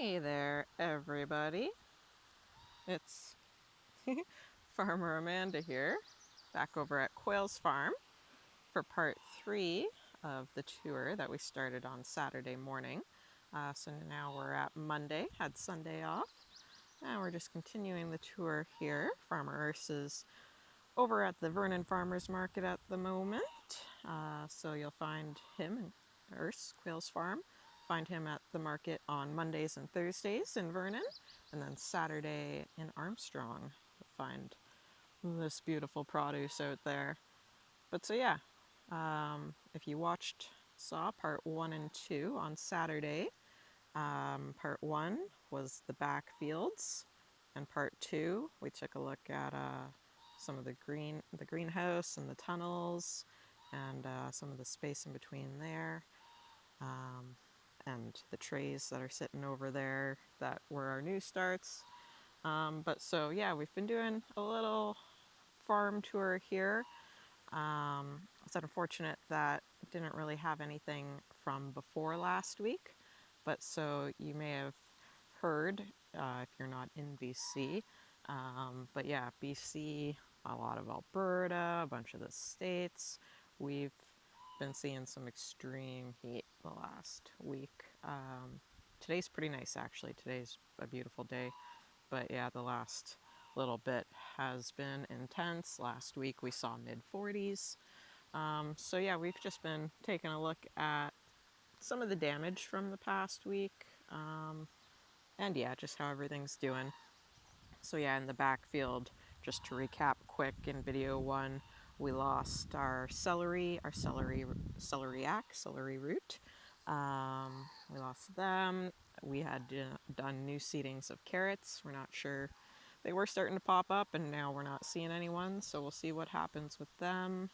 Hey there, everybody. It's Farmer Amanda here, back over at Quails Farm for part 3 of the tour that we started on Saturday morning. So now we're at Monday, had Sunday off. Now we're just continuing the tour here. Farmer Urs is over at the Vernon Farmers Market at the moment. So you'll find him and Urs, Quails Farm. Find him at the market on Mondays and Thursdays in Vernon, and then Saturday in Armstrong. You'll find this beautiful produce out there. But so yeah, if you saw part 1 and 2 on Saturday, part 1 was the back fields, and part 2 we took a look at some of the greenhouse and the tunnels, and some of the space in between there, and the trays that are sitting over there that were our new starts. But so yeah, we've been doing a little farm tour here. It's unfortunate that didn't really have anything from before last week, but so you may have heard if you're not in BC. But yeah, BC, a lot of Alberta, a bunch of the states, we've been seeing some extreme heat the last week. Today's pretty nice actually. Today's a beautiful day, but yeah, the last little bit has been intense. Last week we saw mid-40s. So yeah, we've just been taking a look at some of the damage from the past week, and yeah, just how everything's doing. So yeah, in the backfield, just to recap quick, in video 1, we lost our celery root. We lost them. We had done new seedings of carrots. We're not sure. They were starting to pop up, and now we're not seeing anyone, so we'll see what happens with them.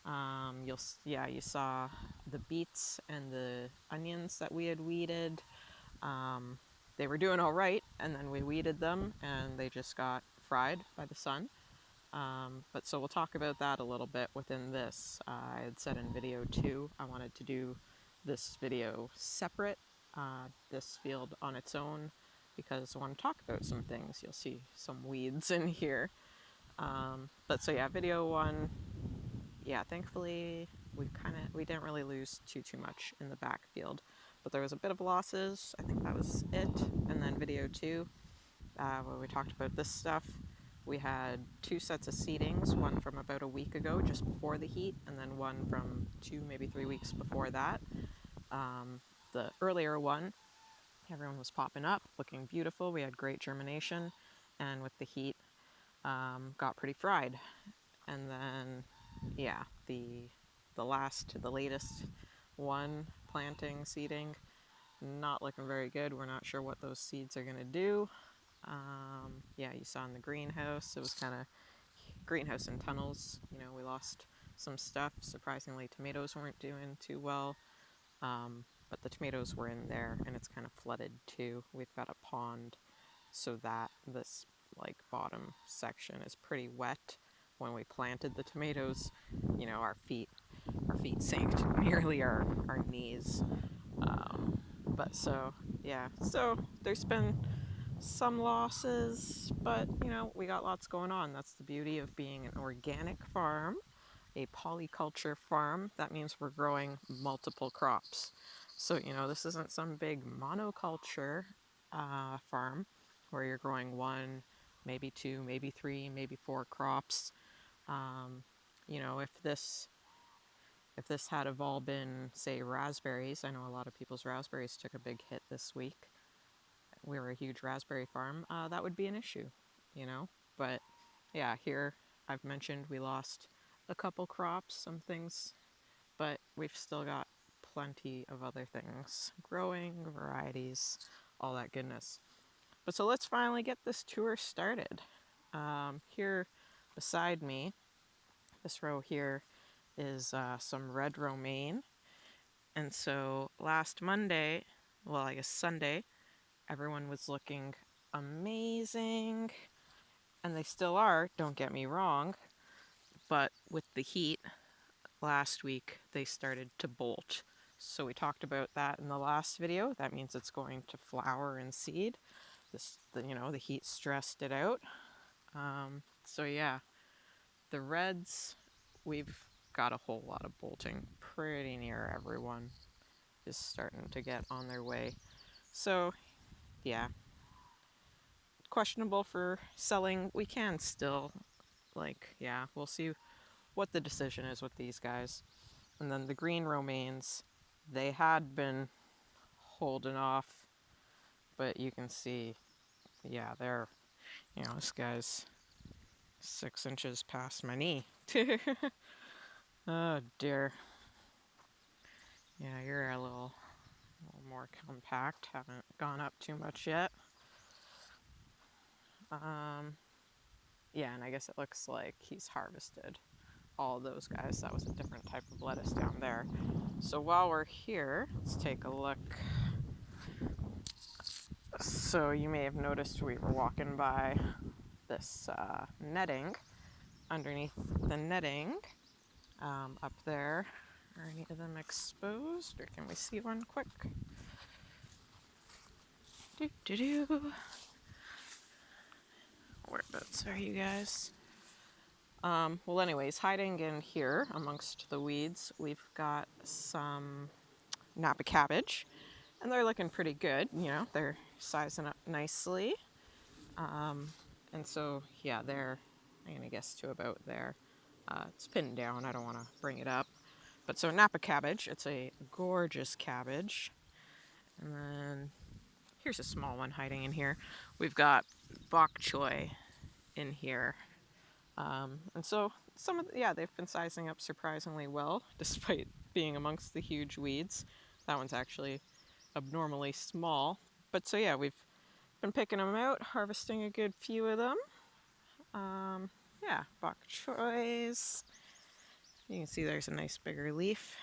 You saw the beets and the onions that we had weeded. They were doing all right, and then we weeded them, and they just got fried by the sun. But so we'll talk about that a little bit within this. I had said in video 2 I wanted to do this video separate, this field on its own, because I want to talk about some things. You'll see some weeds in here. But so yeah, video 1, yeah, thankfully we didn't really lose too much in the backfield, but there was a bit of losses. I think that was it. And then video 2, where we talked about this stuff, we had 2 sets of seedings, one from about a week ago, just before the heat, and then one from 2, maybe 3 weeks before that. The earlier one, everyone was popping up, looking beautiful. We had great germination, and with the heat, got pretty fried. And then, yeah, the latest one, planting, seeding, not looking very good. We're not sure what those seeds are going to do. Yeah, you saw in the greenhouse, it was kind of greenhouse and tunnels. You know, we lost some stuff. Surprisingly, tomatoes weren't doing too well, but the tomatoes were in there, and it's kind of flooded too. We've got a pond, so that this bottom section is pretty wet. When we planted the tomatoes, you know, our feet sank to nearly our knees. But so yeah, so there's been some losses, but you know, we got lots going on. That's the beauty of being an organic farm, a polyculture farm. That means we're growing multiple crops. So you know, this isn't some big monoculture farm where you're growing 1, maybe 2, maybe 3, maybe 4 crops. You know, if this had have all been, say, raspberries, I know a lot of people's raspberries took a big hit this week. We were a huge raspberry farm, that would be an issue, you know. But yeah, here I've mentioned we lost a couple crops, some things, but we've still got plenty of other things growing, varieties, all that goodness. But so let's finally get this tour started. Here beside me, this row here is some red romaine. And so last Monday, well, I guess Sunday, everyone was looking amazing, and they still are, don't get me wrong, but with the heat last week, they started to bolt. So we talked about that in the last video. That means it's going to flower and seed. The heat stressed it out. So yeah, the reds, we've got a whole lot of bolting. Pretty near everyone is starting to get on their way. So yeah, questionable for selling. We can still, we'll see what the decision is with these guys. And then the green romaines, they had been holding off, but you can see, yeah, they're, this guy's 6 inches past my knee. Oh dear. Yeah, you're a little more compact. Haven't gone up too much yet. Yeah, and I guess it looks like he's harvested all those guys. That was a different type of lettuce down there. So while we're here, let's take a look. So you may have noticed we were walking by this netting. Underneath the netting, up there, are any of them exposed, or can we see one quick? Whereabouts are you guys? Well, anyways, hiding in here amongst the weeds, we've got some Napa cabbage, and they're looking pretty good. They're sizing up nicely. And so, yeah, I'm gonna guess to about there. It's pinned down, I don't wanna bring it up. But so Napa cabbage, it's a gorgeous cabbage. And then here's a small one hiding in here. We've got bok choy in here. And so they've been sizing up surprisingly well, despite being amongst the huge weeds. That one's actually abnormally small. But so yeah, we've been picking them out, harvesting a good few of them. Bok choys. You can see there's a nice bigger leaf.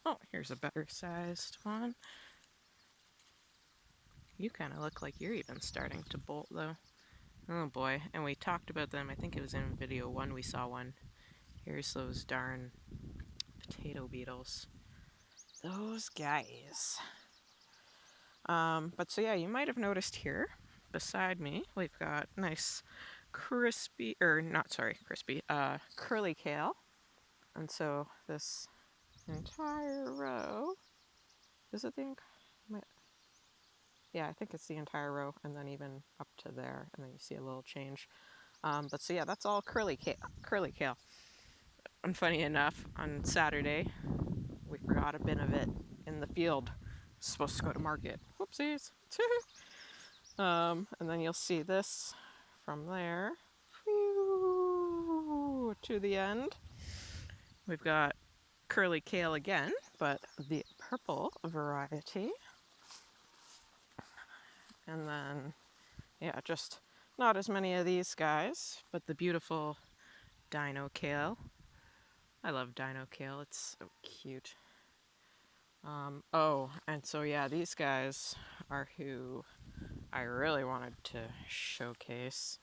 Oh, here's a better sized one. You kind of look like you're even starting to bolt though. Oh boy, and we talked about them. I think it was in video 1 we saw one. Here's those darn potato beetles. Those guys. But so yeah, you might have noticed here beside me, we've got nice curly kale. And so this entire row, is it yeah, I think it's the entire row, and then even up to there, and then you see a little change. But so yeah, that's all curly kale. And funny enough, on Saturday, we forgot a bin of it in the field. Supposed to go to market. Whoopsies. And then you'll see this from there to the end. We've got curly kale again, but the purple variety. And then, yeah, just not as many of these guys, but the beautiful dino kale. I love dino kale, it's so cute. And so yeah, these guys are who I really wanted to showcase.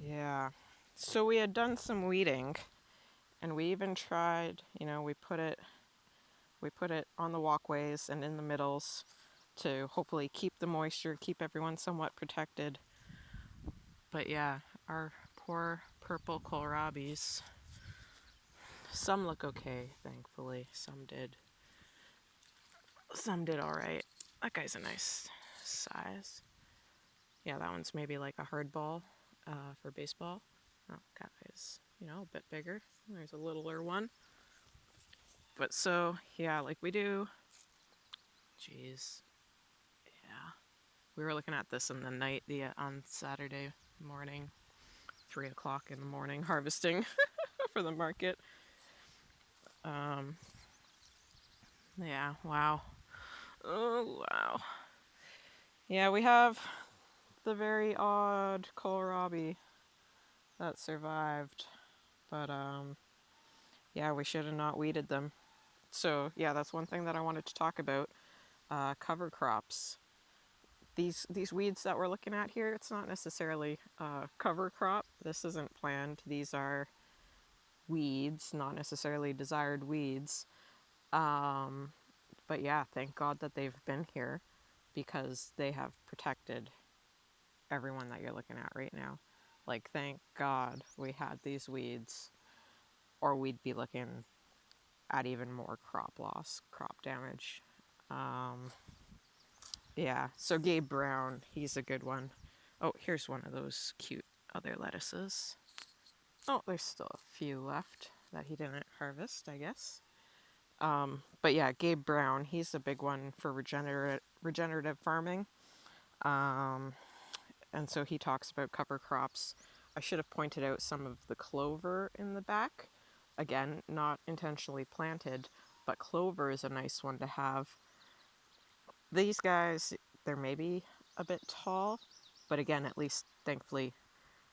Yeah. So we had done some weeding, and we even tried, we put it on the walkways and in the middles to hopefully keep the moisture, keep everyone somewhat protected. But yeah, our poor purple kohlrabis, some look okay, thankfully. Some did all right. That guy's a nice size. Yeah, that one's maybe like a hardball for baseball. Oh, that guy's, a bit bigger. There's a littler one. But so, yeah, like we do. Jeez. Yeah. We were looking at this in the night on Saturday morning, 3 o'clock in the morning, harvesting for the market. Yeah, wow. Oh, wow. Yeah, we have the very odd kohlrabi that survived. But, yeah, we should have not weeded them. So, yeah, that's one thing that I wanted to talk about. Cover crops. These weeds that we're looking at here, it's not necessarily a cover crop. This isn't planned. These are weeds, not necessarily desired weeds. But yeah, thank God that they've been here because they have protected everyone that you're looking at right now. Like, thank God we had these weeds, or we'd be looking at even more crop loss, crop damage. Yeah, so Gabe Brown, he's a good one. Oh, here's one of those cute other lettuces. Oh, there's still a few left that he didn't harvest, I guess. But yeah, Gabe Brown, he's a big one for regenerative farming. And so he talks about cover crops. I should have pointed out some of the clover in the back. Again, not intentionally planted, but clover is a nice one to have. These guys, they're maybe a bit tall, but again, at least thankfully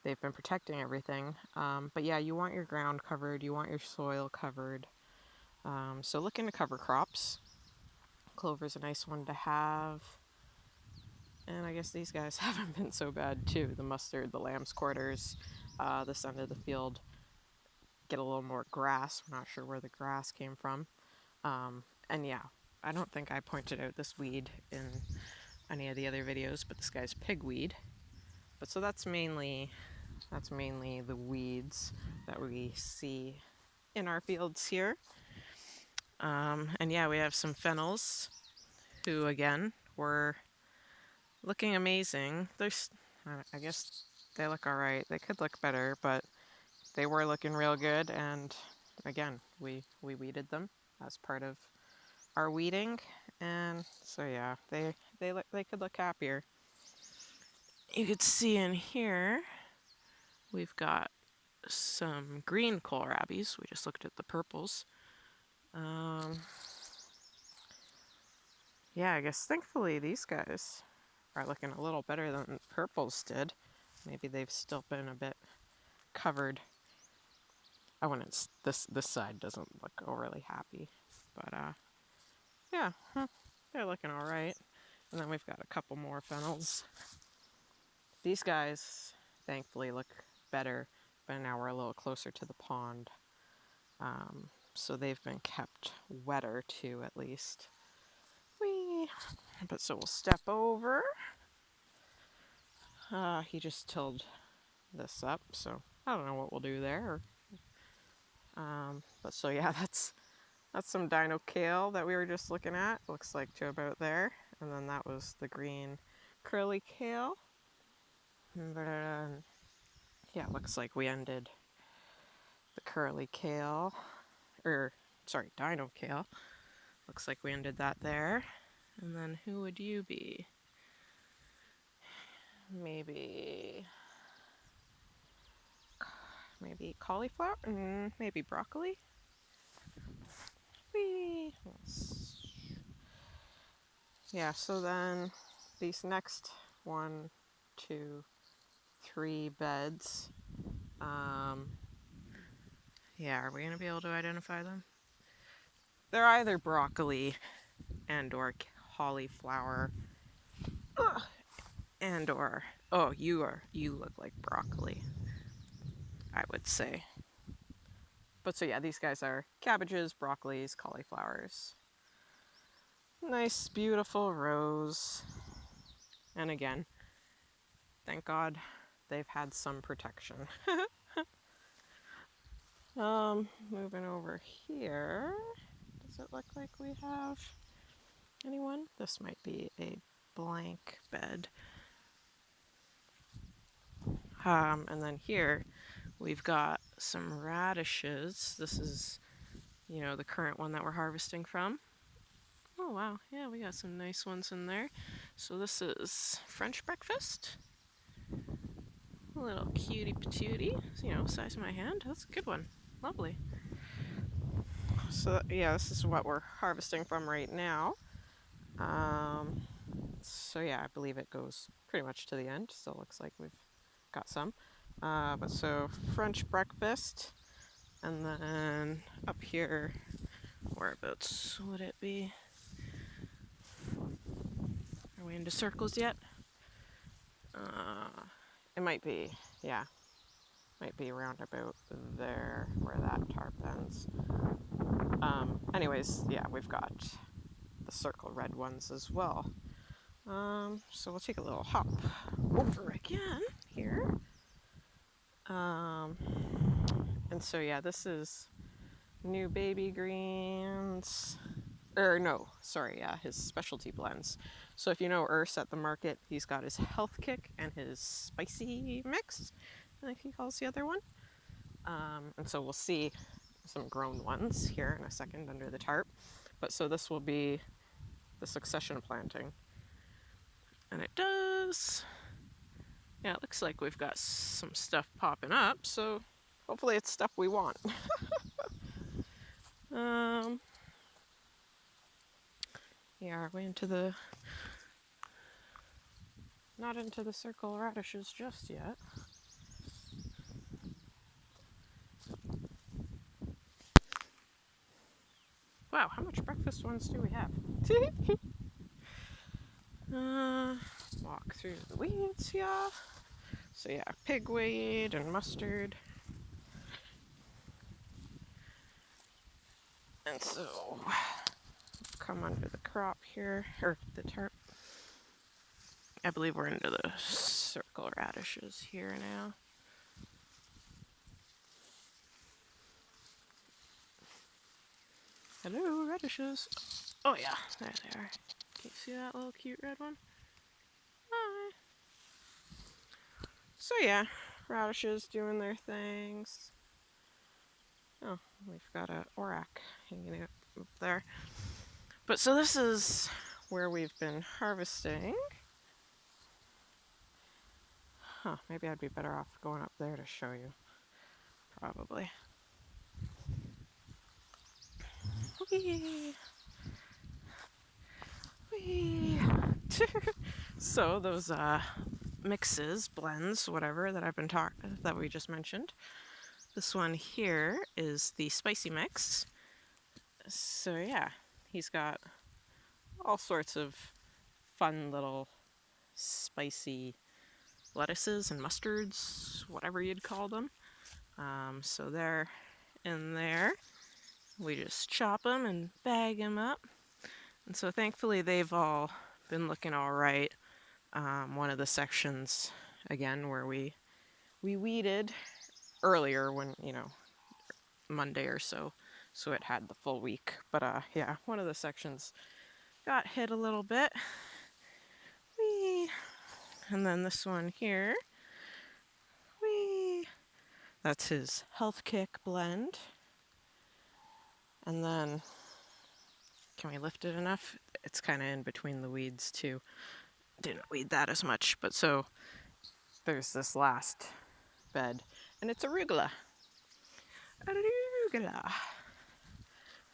they've been protecting everything. But yeah, you want your ground covered, you want your soil covered. So look into cover crops. Clover's a nice one to have. And I guess these guys haven't been so bad too. The mustard, the lamb's quarters, this end of the field get a little more grass. We're not sure where the grass came from. And yeah, I don't think I pointed out this weed in any of the other videos, but this guy's pigweed. But so that's mainly the weeds that we see in our fields here. And yeah, we have some fennels who again were looking amazing. I guess they look all right. They could look better, but they were looking real good. And again, we weeded them as part of our weeding, and so yeah, they could look happier. You could see in here we've got some green kohlrabis. We just looked at the purples. Yeah, I guess thankfully these guys are looking a little better than purples did. Maybe they've still been a bit covered. I wouldn't. This side doesn't look overly happy, but yeah, they're looking all right. And then we've got a couple more fennels. These guys thankfully look better, but now we're a little closer to the pond. So they've been kept wetter too, at least. Whee! But so we'll step over. He just tilled this up, so I don't know what we'll do there. But so yeah, that's some dino kale that we were just looking at. Looks like to about there. And then that was the green curly kale. But yeah, looks like we ended the curly kale, dino kale. Looks like we ended that there. And then who would you be? Maybe cauliflower? Maybe broccoli? Whee! Yeah, so then these next 1, 2, 3 beds, yeah, are we going to be able to identify them? They're either broccoli and or cauliflower. Ugh. And or, oh, you look like broccoli, I would say. But so yeah, these guys are cabbages, broccolis, cauliflowers. Nice, beautiful rows. And again, thank God they've had some protection. Moving over here. Does it look like we have anyone? This might be a blank bed. And then here we've got some radishes. This is, the current one that we're harvesting from. Oh wow, yeah, we got some nice ones in there. So this is French breakfast. A little cutie patootie, size of my hand. That's a good one. Lovely. So yeah, this is what we're harvesting from right now. So yeah, I believe it goes pretty much to the end. Still looks like we've got some. But so French breakfast, and then up here, whereabouts would it be? Are we into circles yet? It might be, yeah. Might be around about there where that tarp ends. Anyways, yeah, we've got the circle red ones as well. So we'll take a little hop over again here. And so yeah, this is new baby greens. Or no, sorry, yeah, his specialty blends. So if you know Urs at the market, he's got his health kick and his spicy mix, I think he calls the other one. And so we'll see some grown ones here in a second under the tarp. But so this will be the succession planting. And it does. Yeah, it looks like we've got some stuff popping up, so hopefully it's stuff we want. Yeah, are we into the... Not into the circle radishes just yet. Wow, how much breakfast ones do we have? Walk through the weeds, yeah. So yeah, pigweed and mustard. And so, come under the crop here, or the tarp. I believe we're into the circle radishes here now. Hello, radishes. Oh yeah, there they are. Can you see that little cute red one? Hi. So yeah, radishes doing their things. Oh, we've got a auroch hanging out up there. But so this is where we've been harvesting. Huh, maybe I'd be better off going up there to show you. Probably. Whee! Whee! So those mixes, blends, whatever that we just mentioned. This one here is the spicy mix. So yeah, he's got all sorts of fun little spicy lettuces and mustards, whatever you'd call them. So they're in there. We just chop them and bag them up. And so thankfully they've all been looking all right. One of the sections, again, where we weeded earlier when, Monday or so it had the full week. But yeah, one of the sections got hit a little bit. Whee! And then this one here, whee! That's his health kick blend. And then, can we lift it enough? It's kind of in between the weeds too. Didn't weed that as much, but so there's this last bed, and it's arugula. Arugula.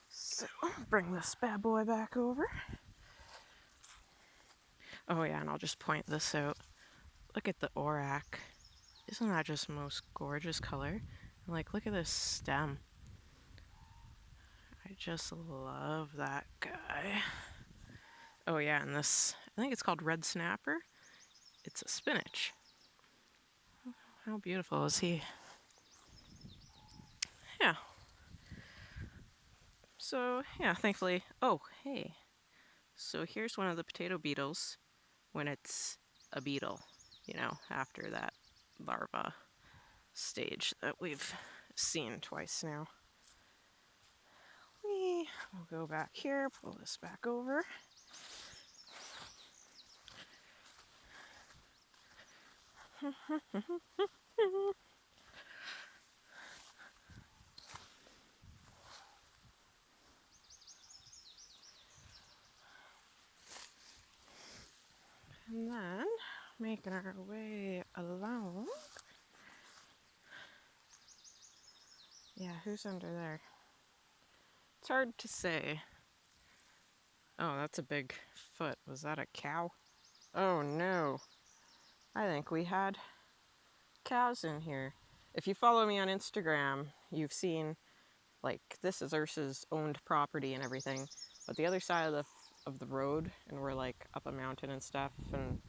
So bring this bad boy back over. Oh yeah, and I'll just point this out. Look at the auroch. Isn't that just the most gorgeous color? Like, look at this stem. I just love that guy. Oh yeah, and this, I think it's called red snapper. It's a spinach. How beautiful is he? Yeah. So yeah, thankfully, oh hey. So here's one of the potato beetles when it's a beetle, after that larva stage that we've seen twice now. We'll go back here, pull this back over. And then, making our way along. Yeah, who's under there? It's hard to say. Oh, that's a big foot. Was that a cow? Oh no. I think we had cows in here. If you follow me on Instagram, you've seen, this is Ursa's owned property and everything, but the other side of the road, and we're up a mountain and stuff, and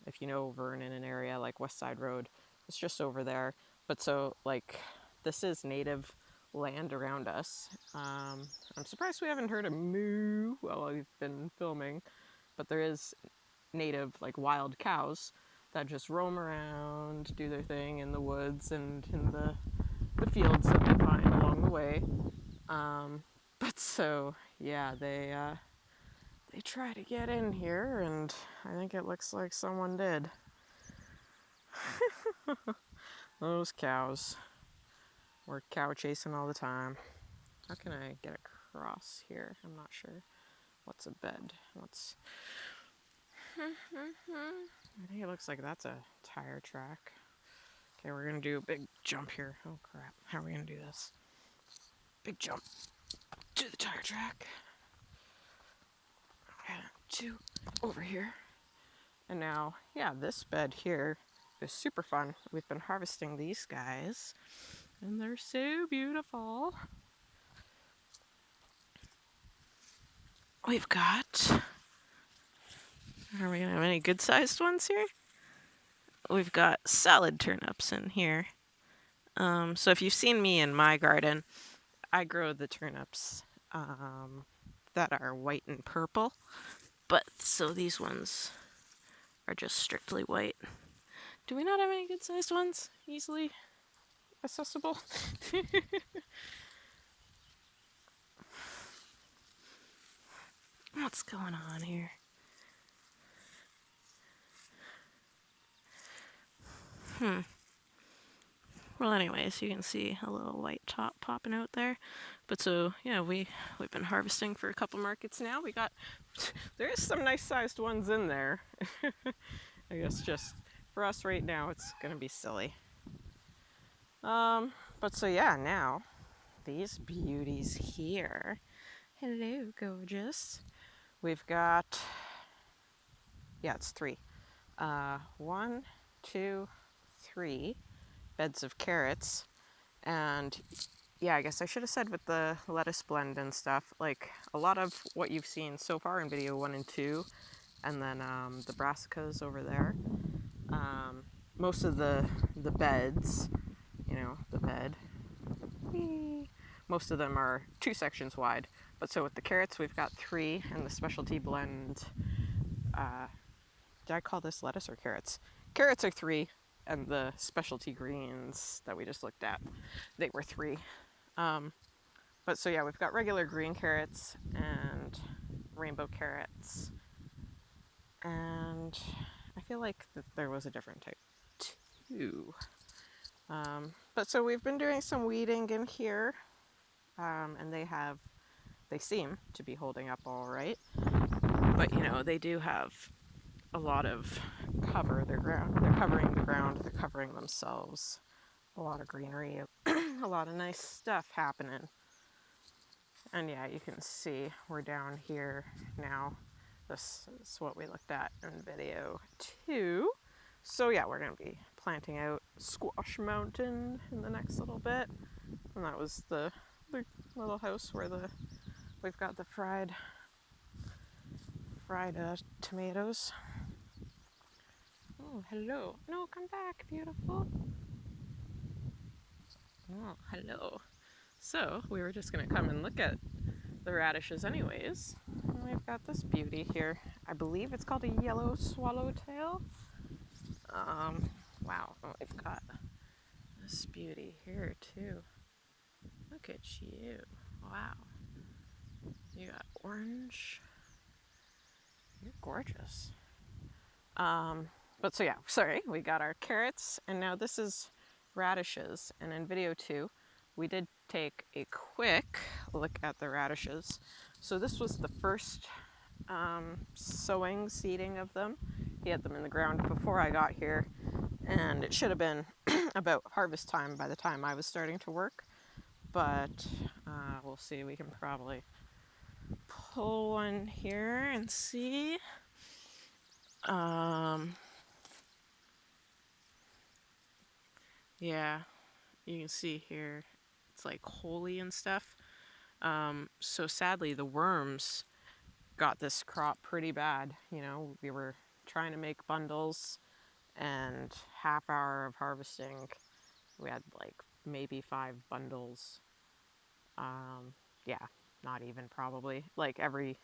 if you know Vernon, an area like West Side Road, it's just over there. But so, like, this is native land around us. I'm surprised we haven't heard a moo while I've been filming, but there is native, like, wild cows that just roam around, do their thing in the woods and in the fields that they find along the way. But so, yeah, they try to get in here, and I think it looks like someone did. Those cows. We're cow chasing all the time. How can I get across here? I'm not sure. What's a bed? What's... I think it looks like that's a tire track. Okay, we're gonna do a big jump here. Oh crap, how are we gonna do this? Big jump to the tire track. And to over here. And now, yeah, this bed here is super fun. We've been harvesting these guys, and they're so beautiful. We've got... Are we gonna have any good-sized ones here? We've got salad turnips in here. So if you've seen me in my garden, I grow the turnips that are white and purple. But so these ones are just strictly white. Do we not have any good-sized ones easily accessible? What's going on here? Well, anyways, you can see a little white top popping out there. But so, yeah, we've been harvesting for a couple markets now. We got... There is some nice-sized ones in there. I guess just for us right now, it's going to be silly. But so, yeah, now, these beauties here. Hello, gorgeous. We've got... Yeah, it's 3. 1, 2, 3 beds of carrots. And yeah, I guess I should have said with the lettuce blend and stuff, like a lot of what you've seen so far in video 1 and 2, and then the brassicas over there. Most of the beds, you know, the bed, most of them are 2 sections wide. But so with the carrots, we've got 3, and the specialty blend, did I call this lettuce or carrots? Carrots are 3, and the specialty greens that we just looked at, they were 3. But so yeah, we've got regular green carrots and rainbow carrots, and I feel like that there was a different type too. But so we've been doing some weeding in here, and they seem to be holding up all right. But you know, they do have a lot of cover. They're covering the ground, they're covering themselves. A lot of greenery, a lot of nice stuff happening. And yeah, you can see we're down here now. This is what we looked at in video 2. So yeah, we're going to be planting out Squash Mountain in the next little bit. And that was the little house where we've got the fried tomatoes. Oh, hello. No, come back, beautiful. Oh, hello. So, we were just going to come and look at the radishes anyways. And we've got this beauty here. I believe it's called a yellow swallowtail. Wow. Oh, we've got this beauty here too. Look at you. Wow. You got orange. You're gorgeous. But so yeah, sorry, we got our carrots, and now this is radishes. And in video 2, we did take a quick look at the radishes. So this was the first seeding of them. He had them in the ground before I got here, and it should have been about harvest time by the time I was starting to work. But we'll see, we can probably pull one here and see. Yeah, you can see here, it's like holy and stuff. So sadly, the worms got this crop pretty bad. You know, we were trying to make bundles, and half hour of harvesting We had like maybe 5 bundles. Yeah, not even probably. Like every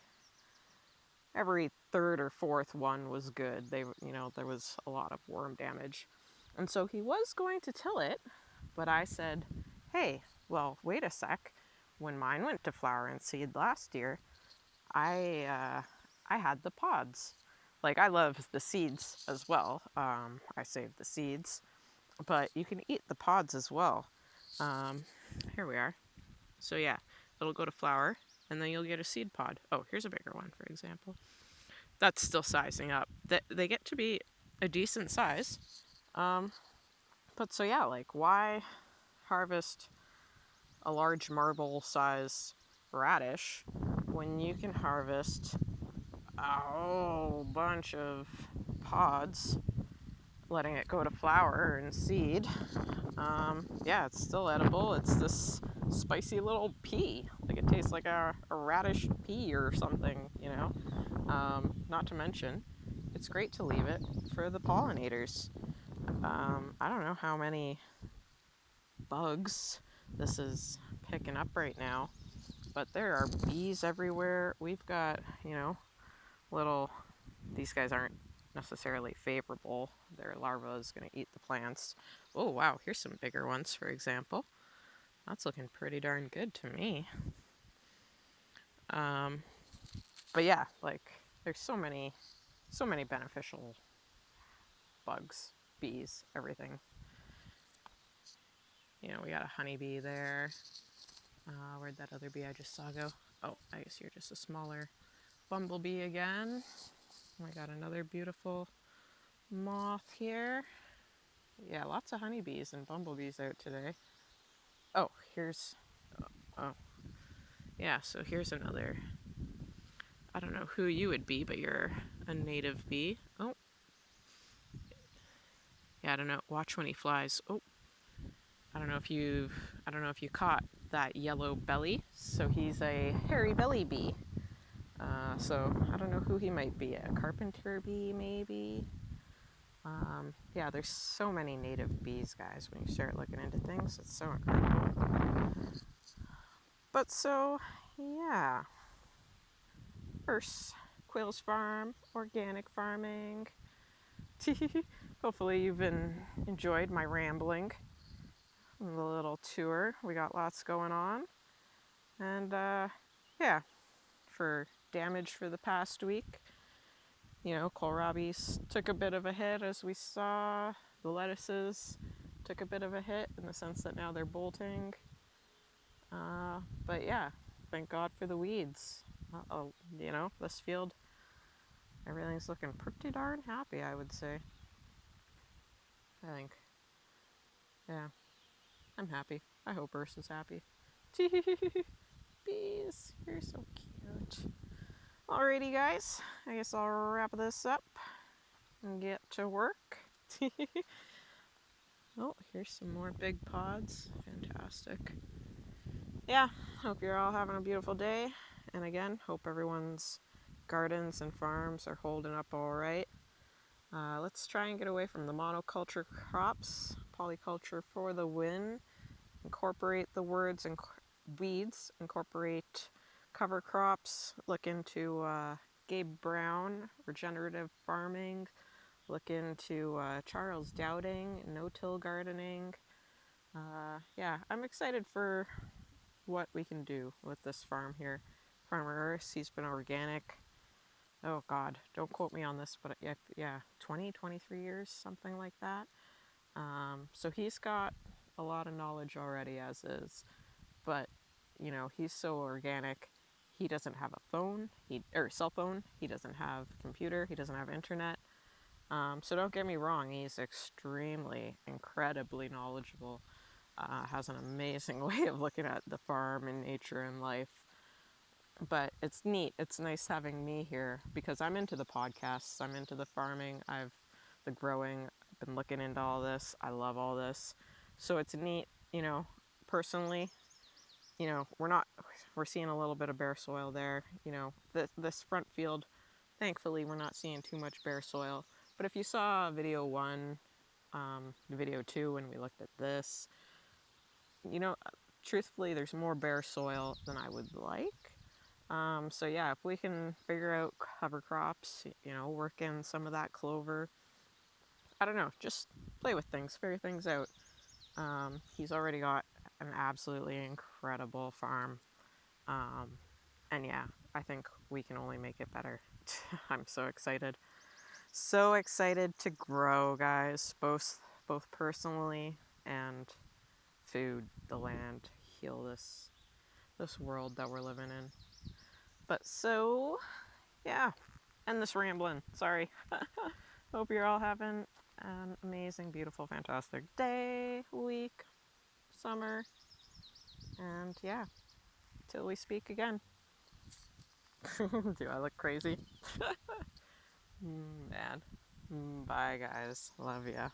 third or fourth one was good. There was a lot of worm damage. And so he was going to till it, but I said, hey, well, wait a sec. When mine went to flower and seed last year, I had the pods. Like, I love the seeds as well. I saved the seeds, but you can eat the pods as well. Here we are. So yeah, it'll go to flower, and then you'll get a seed pod. Oh, here's a bigger one, for example. That's still sizing up. They get to be a decent size. But so yeah, like, why harvest a large marble size radish when you can harvest a whole bunch of pods, letting it go to flower and seed? Yeah, it's still edible. It's this spicy little pea. Like, it tastes like a radish pea or something, you know? Not to mention, it's great to leave it for the pollinators. I don't know how many bugs this is picking up right now, but there are bees everywhere. We've got, little, these guys aren't necessarily favorable. Their larva is going to eat the plants. Oh, wow, here's some bigger ones, for example. That's looking pretty darn good to me. But yeah, like, there's so many beneficial bugs, bees, everything. We got a honeybee there. Where'd that other bee I just saw go? Oh, I guess you're just a smaller bumblebee again. We got another beautiful moth here. Yeah, lots of honeybees and bumblebees out today. Oh, oh, yeah, so here's another. I don't know who you would be, but you're a native bee. Oh, yeah, I don't know. Watch when he flies. Oh, I don't know if you caught that yellow belly. So he's a hairy belly bee. So I don't know who he might be. A carpenter bee, maybe. Yeah, there's so many native bees, guys. When you start looking into things, it's so incredible. But so, yeah. First, Quails Farm, organic farming. Hopefully you've enjoyed my rambling. The little tour. We got lots going on. And yeah, for damage for the past week, kohlrabi took a bit of a hit, as we saw. The lettuces took a bit of a hit in the sense that now they're bolting. But yeah, thank God for the weeds. This field, everything's looking pretty darn happy, I would say. I think. Yeah, I'm happy. I hope Ursa's happy. Bees, you're so cute. Alrighty, guys, I guess I'll wrap this up and get to work. Oh, here's some more big pods. Fantastic. Yeah, hope you're all having a beautiful day. And again, hope everyone's gardens and farms are holding up all right. Let's try and get away from the monoculture crops. Polyculture for the win. Incorporate the words and weeds. Incorporate cover crops. Look into Gabe Brown, regenerative farming. Look into Charles Dowding, no-till gardening. Yeah, I'm excited for what we can do with this farm here. Farmer Earth, he's been organic. Oh God, don't quote me on this, but yeah, 20, 23 years, something like that. So he's got a lot of knowledge already as is, but he's so organic. He doesn't have a phone, or cell phone. He doesn't have a computer. He doesn't have internet. So don't get me wrong, he's incredibly knowledgeable. Has an amazing way of looking at the farm and nature and life. But it's neat. It's nice having me here because I'm into the podcasts. I'm into the farming. The growing. I've been looking into all this. I love all this. So it's neat, personally. We're seeing a little bit of bare soil there. This front field, thankfully, we're not seeing too much bare soil. But if you saw video 1, the video too when we looked at this. You know, truthfully, there's more bare soil than I would like. So yeah, if we can figure out cover crops, work in some of that clover, I don't know, just play with things, figure things out. He's already got an absolutely incredible farm. Um, and yeah, I think we can only make it better. I'm so excited. So excited to grow, guys, both personally and food, the land, heal this world that we're living in. But so, yeah, end this rambling. Sorry. Hope you're all having an amazing, beautiful, fantastic day, week, summer, and yeah, till we speak again. Do I look crazy? Man. Bye, guys. Love ya.